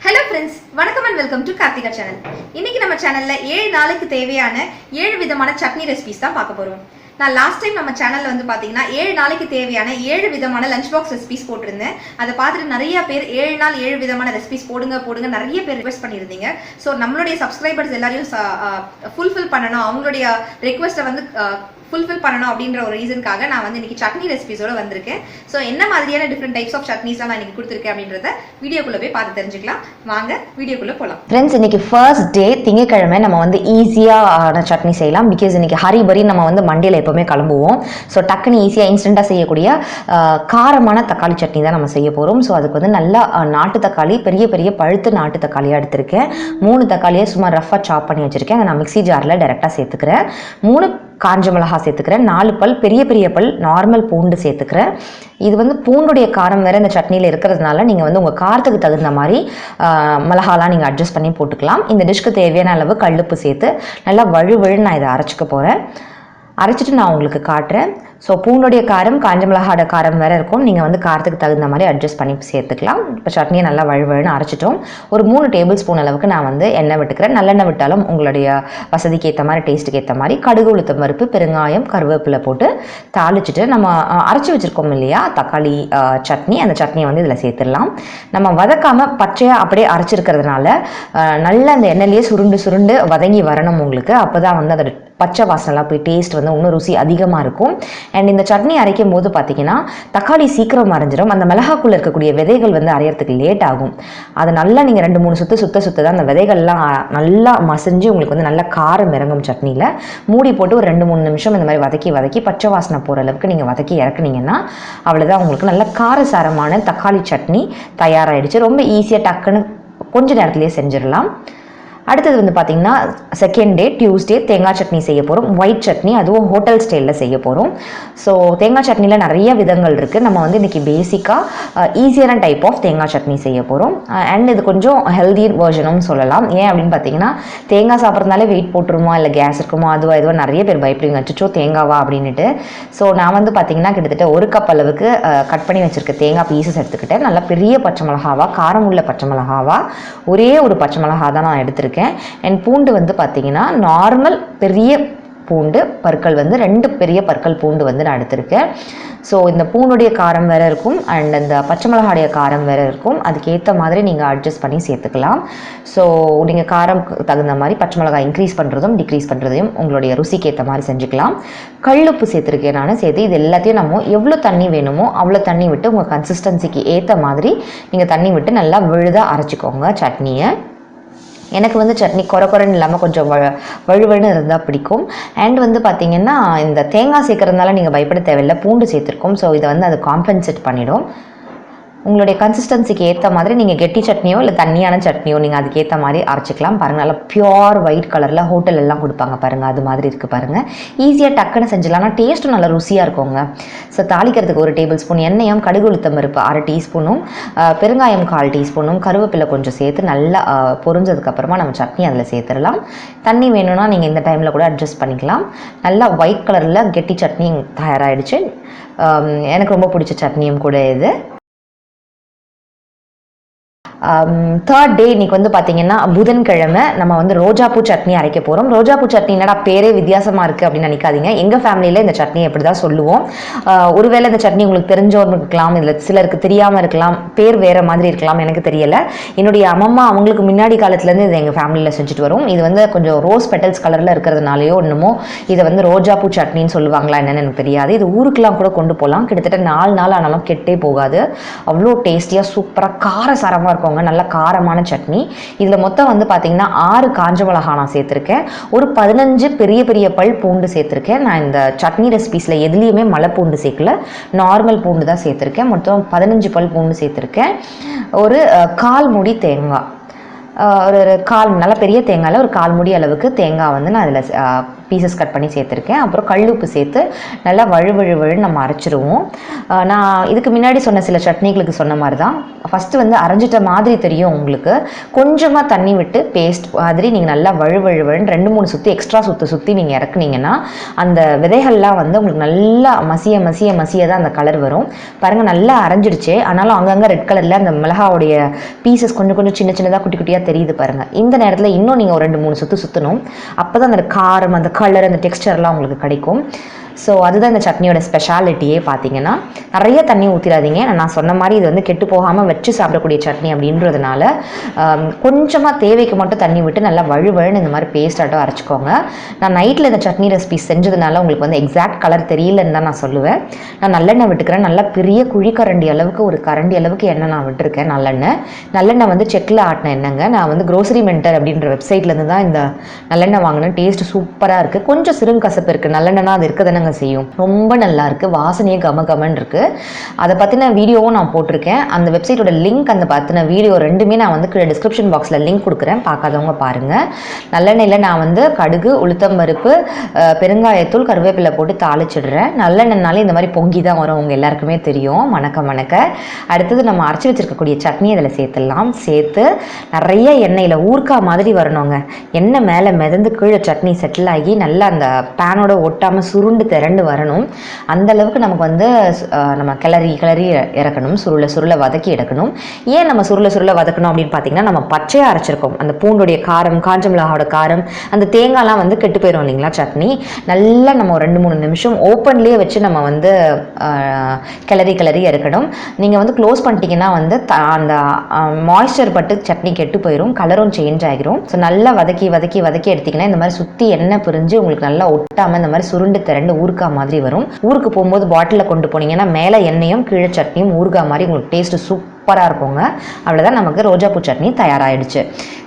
Hello friends, welcome and welcome to Karthikha Channel. இன்னைக்கு நம்ம சேனல்ல 7 நாளுக்கு தேவையான 7 விதமான சட்னி ரெசிபீஸ் தான் பார்க்க போறோம். நான் லாஸ்ட் டைம் நம்ம சேனல்ல வந்து பாத்தீங்கன்னா 7 நாளைக்கு தேவையான 7 விதமான லஞ்ச் பாக்ஸ் ரெசிபீஸ் போட்டிருந்தேன். அதை பார்த்துட்டு நிறைய பேர் 7 நாள் 7 விதமான ரெசிபீஸ் போடுங்க நிறைய பேர் ரிக்வெஸ்ட் பண்ணியிருந்தீங்க. ஸோ நம்மளுடைய சப்ஸ்கிரைபர்ஸ் எல்லாரையும் ஃபுல்ஃபில் பண்ணணும், அவங்களுடைய ரிக்வெஸ்ட்டை வந்து ஃபுல்ஃபில் பண்ணணும் அப்படின்ற ஒரு ரீசனுக்காக நான் வந்து இன்னைக்கு சட்னி ரெசிபிஸோட வந்திருக்கேன். ஸோ என்ன மாதிரியான டிஃப்ரெண்ட் டைப்ஸ் ஆஃப் சட்னிஸ்லாம் நான் இன்னைக்கு கொடுத்துருக்கேன் அப்படின்றத வீடியோக்குள்ள போய் பார்த்து தெரிஞ்சுக்கலாம். வாங்க வீடியோக்குள்ள போகலாம். ஃப்ரெண்ட்ஸ், இன்னைக்கு ஃபர்ஸ்ட் டே திங்கக்கிழமை நம்ம வந்து ஈஸியாக சட்னி செய்யலாம். பிகாஸ் இன்னைக்கு ஹரிபரி நம்ம வந்து மண்டியில் எப்போவுமே கிளம்புவோம். ஸோ டக்குன்னு ஈஸியாக இன்ஸ்டண்ட்டாக செய்யக்கூடிய காரமான தக்காளி சட்னி தான் நம்ம செய்ய போகிறோம். ஸோ அதுக்கு வந்து நல்லா நாட்டு தக்காளி, பெரிய பெரிய பழுத்து நாட்டு தக்காளியாக எடுத்திருக்கேன். 3 தக்காளியை சும்மா ரஃபாக சாப் பண்ணி வச்சுருக்கேன். நான் மிக்ஸி ஜாரில் டைரெக்டாக சேர்த்துக்கிறேன். 3 காஞ்ச மிளகா சேர்த்துக்கிறேன். 4 பல் பெரிய பெரிய பல் நார்மல் பூண்டு சேர்த்துக்கிறேன். இது வந்து பூண்டுடைய காரம் வேறு இந்த சட்னியில் இருக்கிறதுனால நீங்கள் வந்து உங்கள் காரத்துக்கு தகுந்த மாதிரி மிளகாலாம் நீங்கள் அட்ஜஸ்ட் பண்ணி போட்டுக்கலாம். இந்த டிஷ்க்கு தேவையான அளவு கல்லுப்பு சேர்த்து நல்லா வழுவழுன்னு நான் இதை அரைச்சிக்க போகிறேன். அரைச்சிட்டு நான் உங்களுக்கு காட்டுறேன். ஸோ பூண்டுடைய காரம் காஞ்ச மிளகாட காரம் வேறு இருக்கும். நீங்கள் வந்து காரத்துக்கு தகுந்த மாதிரி அட்ஜஸ்ட் பண்ணி சேர்த்துக்கலாம். இப்போ சட்னியை நல்லா வழுவழுன்னு அரைச்சிட்டோம். ஒரு 3 டேபிள் ஸ்பூன் அளவுக்கு நான் வந்து எண்ணெய் விட்டுக்கிறேன். நல்லெண்ணெய் விட்டாலும் உங்களுடைய வசதிக்கு ஏற்ற மாதிரி, டேஸ்ட்டுக்கு ஏற்ற மாதிரி கடுகு, உளுத்தம் பருப்பு, பெருங்காயம், கருவேப்பிலை போட்டு தாளிச்சிட்டு நம்ம அரைச்சி வச்சுருக்கோம் இல்லையா தக்காளி சட்னி, அந்த சட்னியை வந்து இதில் சேர்த்துடலாம். நம்ம வதக்காமல் பச்சையாக அப்படியே அரைச்சிருக்கிறதுனால நல்லா அந்த எண்ணெயிலேயே சுருண்டு வதங்கி வரணும் உங்களுக்கு. அப்போ தான் வந்து அதோட பச்சை வாசனைலாம் போய் டேஸ்ட் வந்து இன்னும் ருசி அதிகமாக இருக்கும். அண்ட் இந்த சட்னி அரைக்கும் போது பார்த்தீங்கன்னா தக்காளி சீக்கிரம் அரைஞ்சிடும். அந்த மிளகாக்குள்ளே இருக்கக்கூடிய விதைகள் வந்து அரைகிறதுக்கு லேட் ஆகும். அது நல்லா நீங்கள் 2-3 சுத்த தான் அந்த விதைகள்லாம் நல்லா மசிஞ்சு உங்களுக்கு வந்து நல்லா காரம் இறங்கும் சட்னியில். மூடி போட்டு ஒரு 2-3 நிமிஷம் இந்த மாதிரி வதக்கி பச்சை வாசனை போகிற அளவுக்கு நீங்கள் வதக்கி இறக்குனீங்கன்னா அவ்வளோதான், உங்களுக்கு நல்ல காரசாரமான தக்காளி சட்னி தயாராகிடுச்சு. ரொம்ப ஈஸியாக டக்குன்னு கொஞ்ச நேரத்துலேயே செஞ்சிடலாம். அடுத்தது வந்து பார்த்திங்கன்னா செகண்ட் டே டியூஸ்டே தேங்காய் சட்னி செய்ய போகிறோம். ஒயிட் சட்னி, அதுவும் ஹோட்டல் ஸ்டைலில் செய்ய போகிறோம். ஸோ தேங்காய் சட்னியில் நிறைய விதங்கள் இருக்குது. நம்ம வந்து இன்றைக்கி பேசிக்காக ஈஸியான டைப் ஆஃப் தேங்காய் சட்னி செய்ய போகிறோம். அண்ட் இது கொஞ்சம் ஹெல்தி வெர்ஷனும் சொல்லலாம். ஏன் அப்படின்னு பார்த்தீங்கன்னா தேங்காய் சாப்பிட்றதுனால வெயிட் போட்டுருமா இல்லை கேஸ் இருக்குமா அதுவா நிறைய பேர் பயப்படுவீங்க, அச்சோ தேங்காவா அப்படின்ட்டு. ஸோ நான் வந்து பார்த்திங்கன்னா கிட்டத்தட்ட 1 கப் அளவுக்கு கட் பண்ணி வச்சுருக்க தேங்காய் பீசஸ் எடுத்துக்கிட்டேன். நல்லா பெரிய பச்சை மிளகாவா, காரம் உள்ள பச்சை மிளகாவா, ஒரே ஒரு பச்சை மிளகா தான் நான் எடுத்திருக்கேன். அண்ட் பூண்டு வந்து பார்த்தீங்கன்னா நார்மல் பெரிய பூண்டு பற்கள் வந்து 2 பெரிய பற்கள் பூண்டு வந்து நான் எடுத்திருக்கேன். ஸோ இந்த பூண்டுடைய காரம் வேறு இருக்கும் அண்ட் அந்த பச்சை மிளகாடைய காரம் வேறு இருக்கும். அதுக்கேற்ற மாதிரி நீங்கள் அட்ஜஸ்ட் பண்ணி சேர்த்துக்கலாம். ஸோ நீங்கள் காரம் தகுந்த மாதிரி பச்சை மிளகாய் இன்க்ரீஸ் பண்ணுறதும் டிக்ரீஸ் பண்ணுறதையும் உங்களுடைய ருசிக்கு ஏற்ற மாதிரி செஞ்சுக்கலாம். கல்லுப்பு சேர்த்துருக்கேன் நான். சேர்த்து இது எல்லாத்தையும் நம்ம எவ்வளோ தண்ணி வேணுமோ அவ்வளோ தண்ணி விட்டு உங்கள் கன்சிஸ்டன்சிக்கு ஏற்ற மாதிரி நீங்கள் தண்ணி விட்டு நல்லா விழுதாக அரைச்சிக்கோங்க சட்னியை. எனக்கு வந்து சட்னி குறைன்னு இல்லாமல் கொஞ்சம் வழுவழுன்னு இருந்தால் பிடிக்கும். அண்ட் வந்து பார்த்திங்கன்னா இந்த தேங்காய் சேர்க்கறதுனால நீங்கள் பயப்பட தேவையில்லை, பூண்டு சேர்த்துருக்கோம். ஸோ இதை வந்து அது காம்பன்சேட் பண்ணிடும். உங்களுடைய கன்சிஸ்டன்சிக்கு ஏற்ற மாதிரி நீங்கள் கெட்டி சட்னியோ இல்லை தண்ணியான சட்னியோ நீங்கள் அதுக்கேற்ற மாதிரி அரைச்சிக்கலாம். பாருங்கள், நல்லா பியோர் ஒயிட் கலரில் ஹோட்டல் எல்லாம் கொடுப்பாங்க பாருங்கள், அது மாதிரி இருக்குது பாருங்கள். ஈஸியாக டக்குன்னு செஞ்சிடலாம். ஆனால் டேஸ்ட்டும் நல்லா ருசியாக இருக்குங்க. ஸோ தாளிக்கிறதுக்கு 1 டேபிள் ஸ்பூன் எண்ணெயும், கடுகு உளுத்தம் பருப்பு 1/2 டீஸ்பூனும், பெருங்காயம் 1/4 டீஸ்பூனும், கருவேப்பிலை கொஞ்சம் சேர்த்து நல்லா பொரிஞ்சதுக்கப்புறமா நம்ம சட்னி அதில் சேர்த்துடலாம். தண்ணி வேணும்னா நீங்கள் இந்த டைமில் கூட அட்ஜஸ்ட் பண்ணிக்கலாம். நல்லா ஒயிட் கலரில் கெட்டி சட்னி தயாராகிடுச்சு. எனக்கு ரொம்ப பிடிச்ச சட்னியும் கூட இது. தேர்ட் டே இன்னைக்கு வந்து பார்த்தீங்கன்னா புதன்கிழமை நம்ம வந்து ரோஜாப்பூ சட்னி அரைக்க போகிறோம். ரோஜாப்பூ சட்னி என்னடா பேரே வித்தியாசமாக இருக்குது அப்படின்னு நினைக்காதீங்க. எங்கள் ஃபேமிலியில் இந்த சட்னி எப்படி தான் சொல்லுவோம். ஒருவேளை இந்த சட்னி உங்களுக்கு தெரிஞ்சவங்க இருக்கலாம், இதில் சிலருக்கு தெரியாமல் இருக்கலாம், பேர் வேறு மாதிரி இருக்கலாம், எனக்கு தெரியலை. என்னுடைய அம்மா அவங்களுக்கு முன்னாடி காலத்துலேருந்து இது எங்கள் ஃபேமிலியில் செஞ்சுட்டு வரும். இது வந்து கொஞ்சம் ரோஸ் பெட்டல்ஸ் கலரில் இருக்கிறதுனாலையோ இன்னமோ இதை வந்து ரோஜாப்பூ சட்னின்னு சொல்லுவாங்களா என்னன்னு எனக்கு தெரியாது. இது ஊருக்கெலாம் கூட கொண்டு போகலாம். கிட்டத்தட்ட 4 நாள் ஆனாலும் கெட்டே போகாது. அவ்வளோ டேஸ்டியாக சூப்பராக காரசாரமாக இருக்கும். நல்ல காரமான சட்னி. இதில் மொத்தம் வந்து பார்த்தீங்கன்னா 6 காஞ்ச மிளகா நான் சேர்த்துருக்கேன். ஒரு 15 பெரிய பெரிய பல் பூண்டு சேர்த்துருக்கேன். நான் இந்த சட்னி ரெசிபீஸில் எதுலேயுமே மலை பூண்டு சேர்க்கல, நார்மல் பூண்டு தான் சேர்த்துருக்கேன். மொத்தம் 15 பல் பூண்டு சேர்த்துருக்கேன். ஒரு 1/4 மூடி தேங்காய், ஒரு 1/4 நல்ல பெரிய தேங்காயில் ஒரு 1/4 மூடி அளவுக்கு தேங்காய் வந்து நான் அதில் பீசஸ் கட் பண்ணி சேர்த்துருக்கேன். அப்புறம் கல்லுப்பு சேர்த்து நல்லா வழுவழுன்னு நம்ம அரைச்சிருவோம். நான் இதுக்கு முன்னாடி சொன்ன சில சட்னிகளுக்கு சொன்ன மாதிரி தான். ஃபஸ்ட்டு வந்து அரைஞ்சிட்ட மாதிரி தெரியும் உங்களுக்கு. கொஞ்சமாக தண்ணி விட்டு பேஸ்ட் மாதிரி நீங்கள் நல்லா வழுவழுன்னு 2-3 சுற்றி எக்ஸ்ட்ரா சுற்றி நீங்கள் இறக்குனீங்கன்னா அந்த விதைகள்லாம் வந்து உங்களுக்கு நல்லா மசிய தான் அந்த கலர் வரும். பாருங்கள், நல்லா அரைஞ்சிடுச்சு. ஆனாலும் அங்கங்கே ரெட் கலரில் அந்த மிளகாவுடைய பீசஸ் கொஞ்சம் சின்னதாக குட்டி குட்டியாக தெரியுது பாருங்கள். இந்த நேரத்தில் இன்னும் நீங்கள் ஒரு 2-3 சுற்றணும். அப்போ தான் அந்த காரம், அந்த கலர், அந்த டெக்ஸ்டர்லாம் உங்களுக்கு கிடைக்கும். ஸோ அதுதான் இந்த சட்னியோட ஸ்பெஷாலிட்டியே. பார்த்தீங்கன்னா நிறைய தண்ணி ஊற்றிடாதீங்க. நான் சொன்ன மாதிரி இது வந்து கெட்டு போகாமல் வச்சு சாப்பிடக்கூடிய சட்னி அப்படின்றதுனால கொஞ்சமாக தேவைக்கு மட்டும் தண்ணி விட்டு நல்லா வழுவழுன்னு இந்த மாதிரி பேஸ்டாட்டம் அரைச்சிக்கோங்க. நான் நைட்டில் இந்த சட்னி ரெசிபி செஞ்சதுனால உங்களுக்கு வந்து எக்ஸாக்ட் கலர் தெரியலன்னு தான் நான் சொல்லுவேன். நான் நல்லெண்ணெய் விட்டுக்கிறேன். நல்லா பெரிய குழிக்கரண்டி அளவுக்கு, ஒரு கரண்டி அளவுக்கு எண்ணெய் நான் விட்டுருக்கேன். நல்லெண்ணெய் வந்து செக்கில் ஆட்டின எண்ணெய்ங்க. நான் வந்து க்ரோசரி மென்டர் அப்படின்ற வெப்சைட்லேருந்து தான் இந்த நல்லெண்ணெய் வாங்கினேன். டேஸ்ட் சூப்பராக இருக்குது. கொஞ்சம் சிறுங்கசப்பு இருக்குது. நல்லெண்ணெய்னா அது இருக்க தானே செய்யும். ரொம்ப நல்லா இருக்கு. வாசனையே கமகமன்னு இருக்கு. அதை பத்தின வீடியோவும் நான் போட்டிருக்கேன். அந்த வெப்சைட்டோட லிங்க், அந்த பத்தின வீடியோ ரெண்டுமே நான் வந்து கீழே டிஸ்கிரிப்ஷன் பாக்ஸ்ல லிங்க் கொடுக்குறேன். பார்க்காதவங்க பாருங்க. நல்லெண்ணெயில் நான் வந்து கடுகு, உளுத்தம்பருப்பு, பெருங்காயத்தூள், கருவேப்பிலை போட்டு தாளிச்சிடுறேன். நல்லெண்ணெய்னாலே இந்த மாதிரி பொங்கி தான் வரும். உங்க எல்லாருக்குமே தெரியும். மணக்க அடுத்தது நம்ம அரைச்சி வச்சிருக்கக்கூடிய சட்னி அதில் சேர்த்துடலாம். சேர்த்து நிறைய எண்ணெயில் ஊறுகாய் மாதிரி வரணுங்க. எண்ணெய் மேலே மிதந்து கீழே சட்னி செட்டில் ஆகி நல்லா அந்த பேனோட ஒட்டாமல் சுருண்டு திரண்டு வரணும். அந்த அளவுக்கு நமக்கு வந்து நம்ம கிளறி இறக்கணும். சுருள வதக்கி எடுக்கணும். ஏன் நம்ம சுருள வதக்கணும் அப்படின்னு பார்த்தீங்கன்னா, நம்ம பச்சையாக அரைச்சிருக்கோம். அந்த பூண்டுடைய காரம், காஞ்ச மிளகாவோட காரம், அந்த தேங்காய்லாம் வந்து கெட்டு போயிடும் இல்லைங்களா சட்னி. நல்லா நம்ம ஒரு 2-3 நிமிஷம் ஓப்பன்லேயே வச்சு நம்ம வந்து கிளறி இறக்கணும். நீங்கள் வந்து க்ளோஸ் பண்ணிட்டீங்கன்னா வந்து அந்த மாய்ஸ்சர் பட்டு சட்னி கெட்டு போயிடும். கலரும் சேஞ்ச் ஆகிரும். ஸோ நல்லா வதக்கி எடுத்திங்கன்னா இந்த மாதிரி சுற்றி எண்ணெய் பிரிஞ்சு உங்களுக்கு நல்லா ஒட்டாமல் இந்த மாதிரி சுருண்டு திரண்டு ஊறுகாய் மாதிரி வரும். ஊருக்கு போகும்போது பாட்டிலில் கொண்டு போனீங்கன்னா மேலே எண்ணெயும் கீழே சட்னியும் ஊறுகாய் மாதிரி உங்களுக்கு டேஸ்ட் சூப்பராக இருக்குங்க. அவ்வளோதான், நமக்கு ரோஜாப்பூ சட்னி தயாராகிடுச்சு.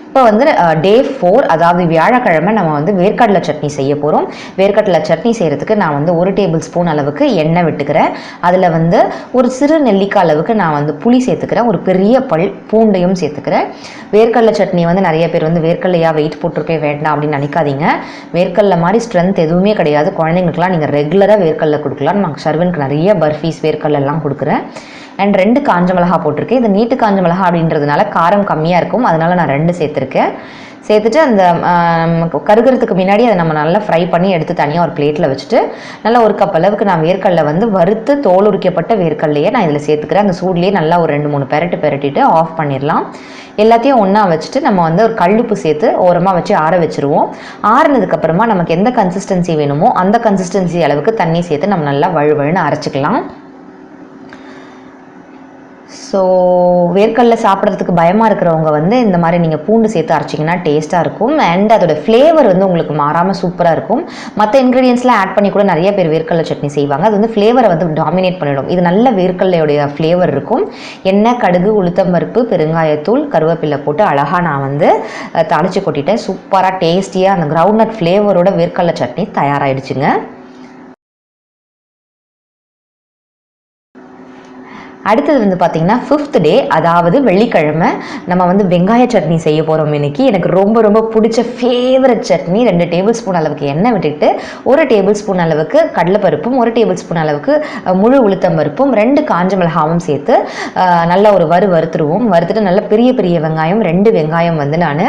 இப்போ வந்து டே 4, அதாவது வியாழக்கிழமை நம்ம வந்து வேர்க்கடலை சட்னி செய்ய போகிறோம். வேர்க்கடலை சட்னி செய்கிறதுக்கு நான் வந்து 1 டேபிள் ஸ்பூன் அளவுக்கு எண்ணெய் விட்டுக்கிறேன். அதில் வந்து ஒரு சிறு நெல்லிக்காய் அளவுக்கு நான் வந்து புளி சேர்த்துக்கிறேன். ஒரு பெரிய பல் பூண்டையும் சேர்த்துக்கிறேன். வேர்க்கடலை சட்னி வந்து நிறைய பேர் வந்து வேர்க்கடலையாக வெயிட் போட்டிருக்கே வேண்டாம் அப்படின்னு நினைக்காதீங்க. வேர்க்கடலை மாதிரி ஸ்ட்ரென்த் எதுவுமே கிடையாது. குழந்தைங்களுக்குலாம் நீங்கள் ரெகுலராக வேர்க்கடலை கொடுக்கலாம். நான் ஷர்வனுக்கு நிறைய பர்ஃபீஸ் வேர்க்கடலாம் கொடுக்குறேன். அண்ட் 2 காஞ்ச மிளகா போட்டிருக்கேன். இது நீட்டு காஞ்ச மிளகா அப்படின்றதுனால காரம் கம்மியாக இருக்கும். அதனால நான் 2 சேர்த்துருக்கேன். சேர்த்துட்டு அந்த கருகிறதுக்கு முன்னாடி அதை நம்ம நல்லா ஃப்ரை பண்ணி எடுத்து தனியாக ஒரு பிளேட்டில் வச்சுட்டு நல்லா 1 கப் அளவுக்கு நான் வேர்க்கடலை வந்து வறுத்து தோல் உரிக்கப்பட்ட வேர்க்கடலையே நான் இதில் சேர்த்துக்கிறேன். அந்த சூட்லேயே நல்லா ஒரு 2-3 பெரட்டிட்டு ஆஃப் பண்ணிடலாம். எல்லாத்தையும் ஒன்றா வச்சுட்டு நம்ம வந்து ஒரு கல்லுப்பு சேர்த்து ஓரமாக வச்சு ஆற வச்சுருவோம். ஆறுனதுக்கப்புறமா நமக்கு எந்த கன்சிஸ்டன்சி வேணுமோ அந்த கன்சிஸ்டன்சி அளவுக்கு தண்ணி சேர்த்து நம்ம நல்லா வழுவழுன்னு அரைச்சிக்கலாம். ஸோ வேர்க்கடலை சாப்பிட்றதுக்கு பயமாக இருக்கிறவங்க வந்து இந்த மாதிரி நீங்கள் பூண்டு சேர்த்து அரைச்சிங்கன்னா டேஸ்ட்டாக இருக்கும். அண்ட் அதோட ஃப்ளேவர் வந்து உங்களுக்கு மாறாமல் சூப்பராக இருக்கும். மற்ற இன்க்ரீடியன்ஸ்லாம் ஆட் பண்ணி கூட நிறைய பேர் வேர்க்கடலை சட்னி செய்வாங்க. அது வந்து ஃப்ளேவரை வந்து டாமினேட் பண்ணிடும். இது நல்ல வேர்க்கடலையோடைய ஃப்ளேவர் இருக்கும். எண்ணெய், கடுகு, உளுத்தம்பருப்பு, பெருங்காயத்தூள், கருவேப்பிலை போட்டு அழகாக நான் வந்து தாளித்து கொட்டிட்டேன். சூப்பராக டேஸ்டியாக அந்த கிரவுண்ட்நட் ஃப்ளேவரோட வேர்க்கடலை சட்னி தயாராகிடுச்சுங்க. அடுத்தது வந்து பார்த்திங்கன்னா 5th டே, அதாவது வெள்ளிக்கிழமை நம்ம வந்து வெங்காய சட்னி செய்ய போகிறோம் இன்னைக்கு. எனக்கு ரொம்ப பிடிச்ச ஃபேவரட் சட்னி. 2 டேபிள் ஸ்பூன் அளவுக்கு எண்ணெய் விட்டுட்டு 1 டேபிள் ஸ்பூன் அளவுக்கு கடலைப்பருப்பும் 1 டேபிள் ஸ்பூன் அளவுக்கு முழு உளுத்தம்பருப்பும் 2 காஞ்ச மிளகாவும் சேர்த்து நல்லா ஒரு வறுத்துட்டு நல்ல பெரிய வெங்காயம் 2 வெங்காயம் வந்து நான்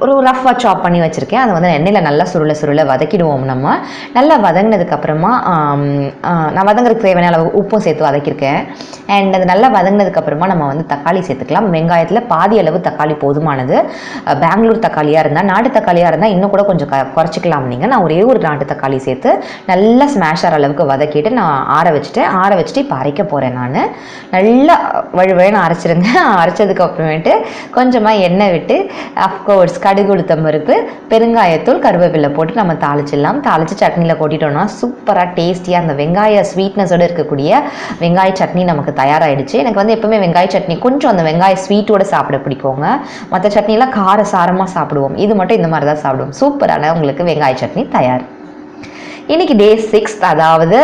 ஒரு ரஃபாக சாப் பண்ணி வச்சுருக்கேன். அதை வந்து எண்ணெயில் நல்லா சுருள வதக்கிடுவோம். நம்ம நல்லா வதங்கினதுக்கப்புறமா நான் வதங்குறதுக்கு தேவையான அளவு உப்பும் சேர்த்து வதக்கியிருக்கேன். அண்ட் அது நல்லா வதங்கினதுக்கப்புறமா நம்ம வந்து தக்காளி சேர்த்துக்கலாம். வெங்காயத்தில் பாதி அளவு தக்காளி போதுமானது. பெங்களூர் தக்காளியாக இருந்தால், நாட்டு தக்காளியாக இருந்தால் இன்னும் கூட கொஞ்சம் குறைச்சிக்கலாம் நீங்கள். நான் ஒரே ஒரு நாட்டு தக்காளி சேர்த்து நல்லா ஸ்மாஷர் அளவுக்கு வதக்கிட்டு நான் ஆற வச்சுட்டு இப்போ அரைக்க போகிறேன். நான் நல்லா வழுவழுன்னு அரைச்சிருங்க. அரைச்சதுக்கு அப்புறமேட்டு கொஞ்சமாக எண்ணெய் விட்டு அஃப்கோர்ஸ் கடுகு, உளுத்தம்பருப்பு, பெருங்காயத்தூள், கருவேப்பிலை போட்டு நம்ம தாளிச்சிடலாம். தாளித்து சட்னியில் கொட்டிட்டோம்னா சூப்பராக டேஸ்டியாக அந்த வெங்காய ஸ்வீட்னஸோடு இருக்கக்கூடிய வெங்காய சட்னி நமக்கு தயாராகிடுச்சு. எனக்கு வந்து எப்பவுமே வெங்காய சட்னி கொஞ்சம் அந்த வெங்காய ஸ்வீட்டோடு சாப்பிட பிடிக்குங்க. மற்ற சட்னிலாம் சாரமாக சாப்பிடுவோம். இது மட்டும் இந்த மாதிரி தான் சாப்பிடுவோம். சூப்பரான உங்களுக்கு வெங்காய சட்னி தயார். இன்றைக்கி டே 6th, அதாவது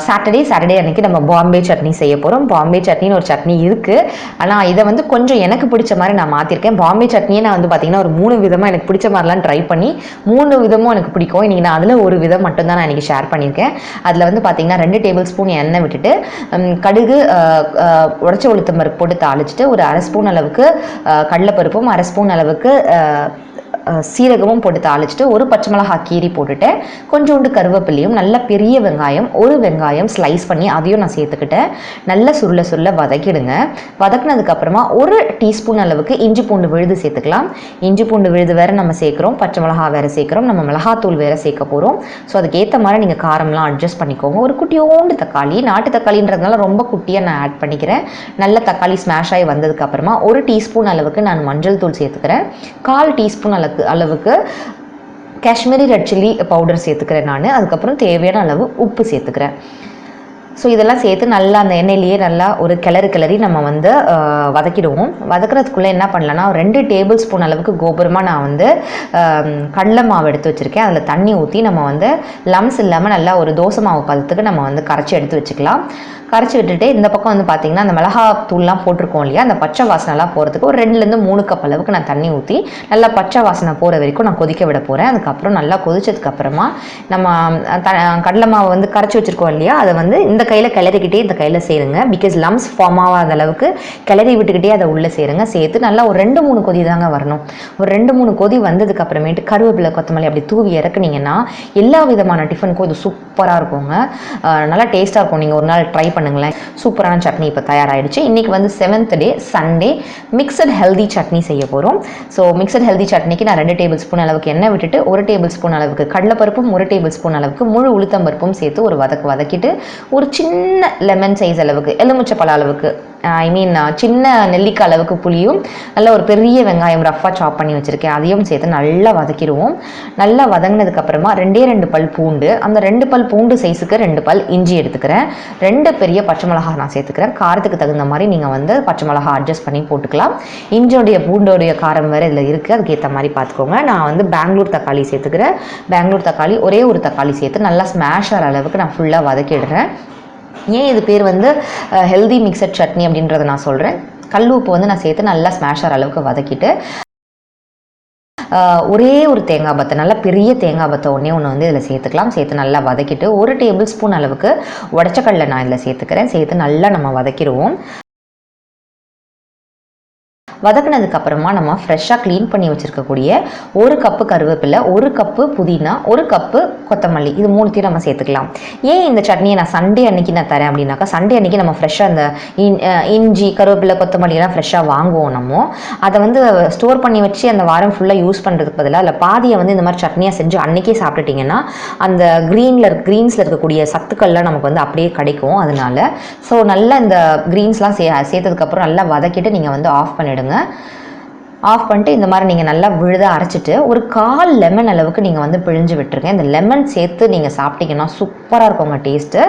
சாட்டர்டே அன்றைக்கி நம்ம பாம்பே சட்னி செய்ய போகிறோம். பாம்பே சட்னின்னு ஒரு சட்னி இருக்குது, ஆனால் இதை வந்து கொஞ்சம் எனக்கு பிடிச்ச மாதிரி நான் மாற்றிருக்கேன். பாம்பே சட்னியை நான் வந்து பார்த்திங்கன்னா ஒரு 3 விதமாக எனக்கு பிடிச்ச மாதிரிலாம் ட்ரை பண்ணி 3 விதமும் எனக்கு பிடிக்கும். இன்றைக்கி நான் அதில் ஒரு விதம் மட்டும்தான் நான் இன்றைக்கி ஷேர் பண்ணியிருக்கேன். அதில் வந்து பார்த்திங்கன்னா 2 டேபிள் ஸ்பூன் எண்ணெய் விட்டுட்டு கடுகு, உடச்ச உளுத்தம் பருப்பு போட்டு தாளிச்சிட்டு ஒரு 1/2 ஸ்பூன் அளவுக்கு கடலைப்பருப்பும் 1/2 ஸ்பூன் அளவுக்கு சீரகமும் போட்டு தாளிச்சிட்டு ஒரு பச்சை மிளகாய் கீரி போட்டுட்டேன். கொஞ்சோண்டு கருவேப்பிலையும், நல்ல பெரிய வெங்காயம், ஒரு வெங்காயம் ஸ்லைஸ் பண்ணி அதையும் நான் சேர்த்துக்கிட்டேன். நல்லா சுருள வதக்கிடுங்க. வதக்கினதுக்கப்புறமா 1 டீஸ்பூன் அளவுக்கு இஞ்சி பூண்டு விழுது சேர்த்துக்கலாம். இஞ்சி பூண்டு விழுது வேறு நம்ம சேர்க்குறோம், பச்சை மிளகா வேறு சேர்க்குறோம், நம்ம மிளகாத்தூள் வேறு சேர்க்க போகிறோம். ஸோ அதுக்கேற்ற மாதிரி நீங்கள் காரம்லாம் அட்ஜஸ்ட் பண்ணிக்கோங்க. ஒரு குட்டியோண்டு தக்காளி, நாட்டு தக்காளின்றதுனால ரொம்ப குட்டியாக நான் ஆட் பண்ணிக்கிறேன். நல்ல தக்காளி ஸ்மாஷ் ஆகி வந்ததுக்கப்புறமா 1 டீஸ்பூன் அளவுக்கு நான் மஞ்சள் தூள் சேர்த்துக்கிறேன். 1/4 டீஸ்பூன் அளவுக்கு காஷ்மீரி ரெட் சில்லி பவுடர் சேர்த்துக்கிறேன் நான். அதுக்கப்புறம் தேவையான அளவு உப்பு சேர்த்துக்கிறேன். ஸோ இதெல்லாம் சேர்த்து நல்லா அந்த எண்ணெயிலேயே நல்லா ஒரு கிளறி நம்ம வந்து வதக்கிடுவோம். வதக்கிறதுக்குள்ளே என்ன பண்ணலன்னா 2 டேபிள் ஸ்பூன் அளவுக்கு கோபுரமாக நான் வந்து கடலை மாவு எடுத்து வச்சுருக்கேன். அதில் தண்ணி ஊற்றி நம்ம வந்து லம்ஸ் இல்லாமல் நல்லா ஒரு தோசை மாவு பதத்துக்கு நம்ம வந்து கரைச்சி எடுத்து வச்சுக்கலாம். கரைச்சி விட்டுட்டு இந்த பக்கம் வந்து பார்த்திங்கன்னா அந்த மிளகாத்தூள்லாம் போட்டிருக்கோம் இல்லையா, அந்த பச்சை வாசனைலாம் போகிறதுக்கு ஒரு 2லேருந்து 3 கப் அளவுக்கு நான் தண்ணி ஊற்றி நல்லா பச்சை வாசனை போகிற வரைக்கும் நான் கொதிக்க விட போகிறேன். அதுக்கப்புறம் நல்லா கொதிச்சதுக்கப்புறமா நம்ம கடலை மாவை வந்து கரைச்சி வச்சுருக்கோம் இல்லையா, அதை வந்து இந்த கையில் கிளறிக்கிட்டே இந்த கையில் சேருங்க. பிகாஸ் லம்ஸ் ஃபார்ம் ஆகாத அளவுக்கு கிளறி விட்டுக்கிட்டே அதை உள்ளே சேருங்க. சேர்த்து நல்லா ஒரு 2-3 கொதி தாங்க வரணும். ஒரு 2-3 கொதி வந்ததுக்கு அப்புறமேட்டு கருவேப்பிலை, கொத்தமல்லி அப்படி தூவி இறக்குனீங்கன்னா எல்லா விதமான டிஃபனுக்கும் இது சூப்பராக இருக்குங்க. நல்லா டேஸ்ட்டாக இருக்கும். நீங்கள் ஒரு நாள் ட்ரை பண்ணுங்களேன். சூப்பரான சட்னி இப்போ தயாராகிடுச்சு. இன்றைக்கி வந்து 7th டே சண்டே மிக்சட் ஹெல்தி சட்னி செய்ய போகிறோம். ஸோ மிக்சட் ஹெல்தி சட்னிக்கு நான் 2 டேபிள் ஸ்பூன் அளவுக்கு எண்ணெய் விட்டுட்டு 1 டேபிள் ஸ்பூன் அளவுக்கு கடலைப்பருப்பும் 1 டேபிள் ஸ்பூன் அளவுக்கு முழு உளுத்தம் பருப்பும் சேர்த்து ஒரு வதக்கிட்டு ஒரு சின்ன லெமன் சைஸ் அளவுக்கு, எலுமிச்சை பழ அளவுக்கு, சின்ன நெல்லிக்காய் அளவுக்கு புளியும், நல்ல ஒரு பெரிய வெங்காயம் ரஃபாக சாப் பண்ணி வச்சுருக்கேன், அதையும் சேர்த்து நல்லா வதக்கிடுவோம். நல்லா வதங்கினதுக்கப்புறமா 2 பல் பூண்டு, அந்த 2 பல் பூண்டு சைஸுக்கு 2 பல் இஞ்சி எடுத்துக்கிறேன். 2 பெரிய பச்சை மிளகா நான் சேர்த்துக்கிறேன். காரத்துக்கு தகுந்த மாதிரி நீங்கள் வந்து பச்சை மிளகா அட்ஜஸ்ட் பண்ணி போட்டுக்கலாம். இஞ்சியோடைய பூண்டோடைய காரம் வேறு இதில் இருக்குது, அதுக்கேற்ற மாதிரி பார்த்துக்கோங்க. நான் வந்து பெங்களூர் தக்காளி சேர்த்துக்கிறேன். பெங்களூர் தக்காளி ஒரே ஒரு தக்காளி சேர்த்து நல்லா ஸ்மாஷ் ஆகிற அளவுக்கு நான் ஃபுல்லாக வதக்கிடுறேன். ஏன் இது பேர் வந்து ஹெல்தி மிக்சட் சட்னி அப்படின்றத நான் சொல்கிறேன். கல் உப்பு வந்து நான் சேர்த்து நல்லா ஸ்மாஷ் ஆகிற அளவுக்கு வதக்கிட்டு ஒரே ஒரு தேங்காய் பத்தை, நல்லா பெரிய தேங்காய் பத்தை ஒன்று வந்து இதில் சேர்த்துக்கலாம். சேர்த்து நல்லா வதக்கிட்டு 1 டேபிள் ஸ்பூன் அளவுக்கு உடச்சக்கடலை நான் இதில் சேர்த்துக்கிறேன். சேர்த்து நல்லா நம்ம வதக்கிடுவோம். வதக்கினதுக்கப்புறமா நம்ம ஃப்ரெஷ்ஷாக க்ளீன் பண்ணி வச்சுருக்கக்கூடிய 1 கப்பு கருவேப்பிலை, 1 கப்பு புதினா, 1 கப்பு கொத்தமல்லி, இது 3த்தையும் நம்ம சேர்த்துக்கலாம். ஏன் இந்த சட்னியை நான் சண்டே அன்றைக்கி நான் தரேன் அப்படின்னாக்கா, சண்டே அன்றைக்கி நம்ம ஃப்ரெஷ்ஷாக அந்த இஞ்சி, கருவேப்பிலை, கொத்தமல்லியெல்லாம் ஃப்ரெஷ்ஷாக வாங்குவோம். நம்ம அதை வந்து ஸ்டோர் பண்ணி வச்சு அந்த வாரம் ஃபுல்லாக யூஸ் பண்ணுறதுக்கு பதிலாக அதில் பாதியை வந்து இந்த மாதிரி சட்னியாக செஞ்சு அன்றைக்கே சாப்பிட்டுட்டிங்கன்னா அந்த க்ரீன்ஸில் இருக்கக்கூடிய சத்துக்கள்லாம் நமக்கு வந்து அப்படியே கிடைக்கும். அதனால ஸோ நல்லா இந்த க்ரீன்ஸ்லாம் சேர்த்ததுக்கப்புறம் நல்லா வதக்கிட்டு நீங்கள் வந்து ஆஃப் பண்ணிவிடுங்க. ஆஃப் பண்ணிட்டு இந்த மாதிரி நீங்கள் நல்லா விழுதாக அரைச்சிட்டு ஒரு 1/4 லெமன் அளவுக்கு நீங்கள் வந்து பிழிஞ்சு விட்டுருங்க. இந்த லெமன் சேர்த்து நீங்கள் சாப்பிட்டீங்கன்னா சூப்பராக இருக்குங்க டேஸ்ட்டு.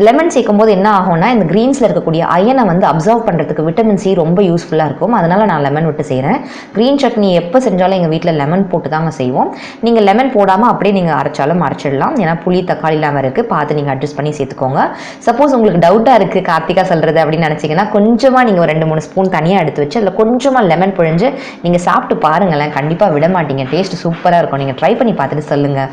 லெமன் சேர்க்கும் போது என்ன ஆகும்னா, இந்த க்ரீன்ஸில் இருக்கக்கூடிய அயனை வந்து அப்சர்வ் பண்ணுறதுக்கு விட்டமின் சி ரொம்ப யூஸ்ஃபுல்லாக இருக்கும். அதனால் நான் லெமன் விட்டு செய்கிறேன். க்ரீன் சட்னி எப்போ செஞ்சாலும் எங்கள் வீட்டில் லெமன் போட்டு தாங்க செய்வோம். நீங்கள் லெமன் போடாமல் அப்படியே நீங்கள் அரைச்சாலும் அரைச்சிடலாம். ஏன்னா புளி, தக்காளிலாம் இருக்குது, பார்த்து நீங்கள் அட்ஜஸ்ட் பண்ணி சேர்த்துக்கோங்க. சப்போஸ் உங்களுக்கு டவுட்டாக இருக்குது கார்த்திகா சொல்கிறது அப்படின்னு நினச்சிங்கன்னா, கொஞ்சமாக நீங்கள் ஒரு 2-3 ஸ்பூன் தனியாக எடுத்து வச்சு அதில் கொஞ்சமாக லெமன் பிழிஞ்சு நீங்கள் சாப்பிட்டு பாருங்களேன். கண்டிப்பாக விட மாட்டீங்க. டேஸ்ட் சூப்பராக இருக்கும். நீங்கள் ட்ரை பண்ணி பார்த்துட்டு சொல்லுங்கள்.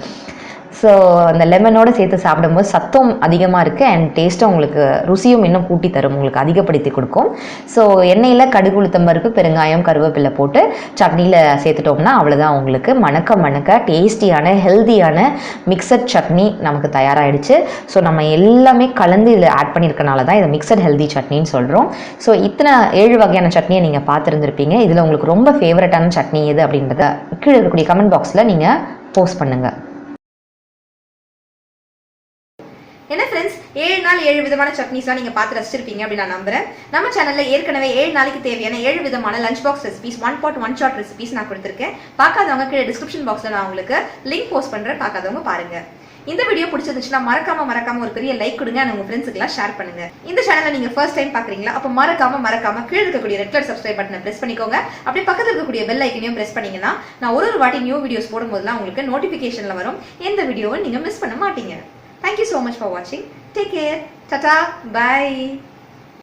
ஸோ அந்த லெமனோடு சேர்த்து சாப்பிடும்போது சத்தம் அதிகமாக இருக்குது அண்ட் டேஸ்ட்டும் உங்களுக்கு ருசியும் இன்னும் கூட்டி தரும், உங்களுக்கு அதிகப்படுத்தி கொடுக்கும். ஸோ எண்ணெயில் கடுகு, உளுத்தம் பருப்பு, பெருங்காயம், கருவேப்பிலை போட்டு சட்னியில் சேர்த்துட்டோம்னா அவ்வளோதான், உங்களுக்கு மணக்க டேஸ்டியான ஹெல்த்தியான மிக்சட் சட்னி நமக்கு தயாராகிடுச்சு. ஸோ நம்ம எல்லாமே கலந்து இதில் ஆட் பண்ணியிருக்கனால தான் இதை மிக்சட் ஹெல்தி சட்னின்னு சொல்கிறோம். ஸோ இத்தனை 7 வகையான சட்னியை நீங்கள் பார்த்துருந்துருப்பீங்க. இதில் உங்களுக்கு ரொம்ப ஃபேவரட்டான சட்னி எது அப்படின்றத கீழே இருக்கக்கூடிய கமெண்ட் பாக்ஸில் நீங்கள் போஸ்ட் பண்ணுங்கள். என்ன ஃப்ரெண்ட்ஸ், 7 நாள் 7 விதமான சட்னிஸ்லாம் நீங்க பார்த்து ரசிச்சிருப்பீங்க அப்படின்னு நான் நம்புறேன். நம்ம சேனல்ல ஏற்கனவே 7 நாளைக்கு தேவையான 7 விதமான lunch box recipes, 1 pot 1 shot recipes நான் கொடுத்துருக்கேன். பார்க்காதவங்க கீழே டிஸ்கிரிப்ஷன் பாக்ஸ்ல நான் உங்களுக்கு லிங்க் போஸ்ட் பண்றேன், பார்க்காதவங்க பாருங்க. இந்த வீடியோ பிடிச்சிருந்துச்சுன்னா மறக்காம ஒரு பெரிய லைக் கொடுங்க and உங்க ஃப்ரெண்ட்ஸ்க்குலாம் ஷேர் பண்ணுங்க. இந்த சேனலை நீங்க ஃபர்ஸ்ட் டைம் பாக்குறீங்களா? அப்ப மறக்காம கீழ இருக்கக்கூடிய ரெட் கலர் சப்ஸ்கிரைப் பட்டனை பிரஸ் பண்ணிக்கோங்க. அப்படியே பக்கத்துல இருக்கக்கூடிய பெல் ஐக்கனையும் பிரஸ் பண்ணீங்கன்னா நான் ஒரு வாட்டி நியூ வீடியோஸ் போடும்போதெல்லாம் உங்களுக்கு நோட்டிபிகேஷன்ல வரும். எந்த வீடியோவை நீங்க மிஸ் பண்ண மாட்டீங்க. Thank you so much for watching. Take care. Tata. Bye.